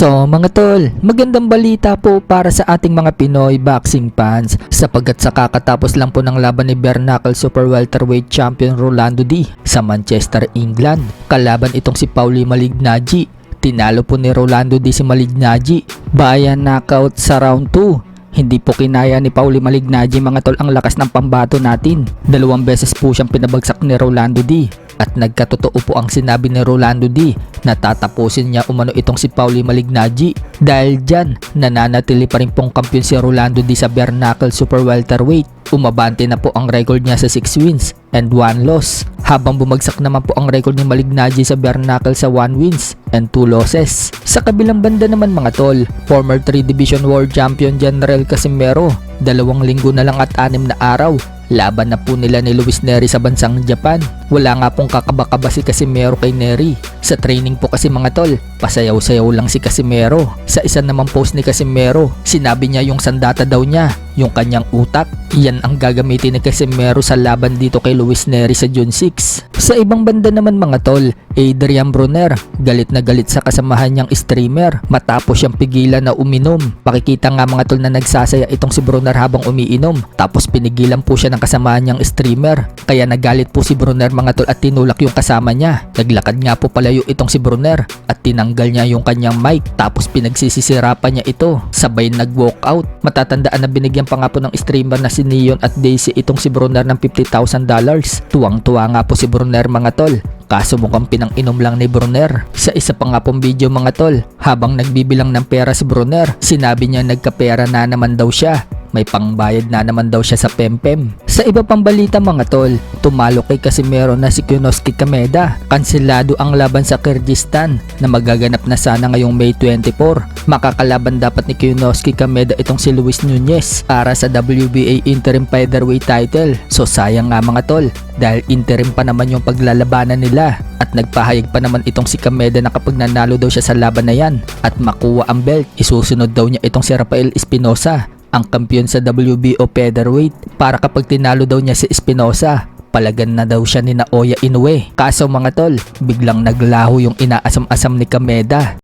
So mga tol, magandang balita po para sa ating mga Pinoy boxing fans sapagkat sa kakatapos lang po ng laban ni bare knuckle super welterweight champion Rolando D sa Manchester, England. Kalaban itong si Paulie Malignaggi. Tinalo po ni Rolando D si Malignaggi via knockout sa round 2. Hindi po kinaya ni Paulie Malignaggi mga tol ang lakas ng pambato natin. 2 beses po siyang pinabagsak ni Rolando D. At nagkatotoo po ang sinabi ni Rolando D na tatapusin niya umano itong si Paulie Malignaggi. Dahil dyan, nananatili pa rin pong kampiyon si Rolando D sa bare knuckle super welterweight. Umabante na po ang record niya sa 6 wins and 1 loss. Habang bumagsak naman po ang record ni Malignaggi sa bare knuckle sa 1 wins and 2 losses. Sa kabilang banda naman mga tol, former 3 Division World Champion General Casimero, 2 linggo na lang at 6 na araw. Laban na po nila ni Luis Nery sa bansang Japan. Wala nga pong kakaba-kaba si Casimero kay Nery. Sa training po kasi mga tol, pasayaw-sayaw lang si Casimero. Sa isa namang post ni Casimero, sinabi niya yung sandata daw niya, yung kanyang utak. Yan ang gagamitin ni Casimero sa laban dito kay Luis Nery sa June 6. Sa ibang banda naman mga tol, Adrian Broner, galit na galit sa kasamahan niyang streamer matapos siyang pigilan na uminom. Pakikita nga mga tol na nagsasaya itong si Broner habang umiinom, tapos pinigilan po siya ng kasamahan niyang streamer. Kaya nagalit po si Broner mga tol at tinulak yung kasama niya. Naglakad nga po palayo itong si Broner at tinanggal niya yung kanyang mic, tapos pinagsisisirapan niya ito. Sabay nag-walkout. Matatandaan na binigyan pa nga po ng streamer na si Neon at Daisy itong si Broner ng $50,000. Tuwang-tuwa nga po si Broner mga tol. Kaso mukhang pinang-inom lang ni Broner. Sa isa pa nga pong video mga tol, habang nagbibilang ng pera si Broner, sinabi niya nagkapera na naman daw siya. May pangbayad na naman daw siya sa Pempem. Sa iba pang balita mga tol, tumalo kay Casimero na si Kyonosuke Kameda. Kanselado ang laban sa Kyrgyzstan na magaganap na sana ngayong May 24. Makakalaban dapat ni Kyonosuke Kameda itong si Luis Nunez para sa WBA Interim Featherweight title. So sayang nga mga tol, dahil interim pa naman yung paglalabanan nila. At nagpahayag pa naman itong si Kameda na kapag nanalo daw siya sa laban na yan at makuha ang belt, isusunod daw niya itong si Rafael Espinosa, ang kampiyon sa WBO featherweight, para kapag tinalo daw niya si Espinosa, palagan na daw siya ni Naoya Inoue. Kaso mga tol, biglang naglaho yung inaasam-asam ni Kameda.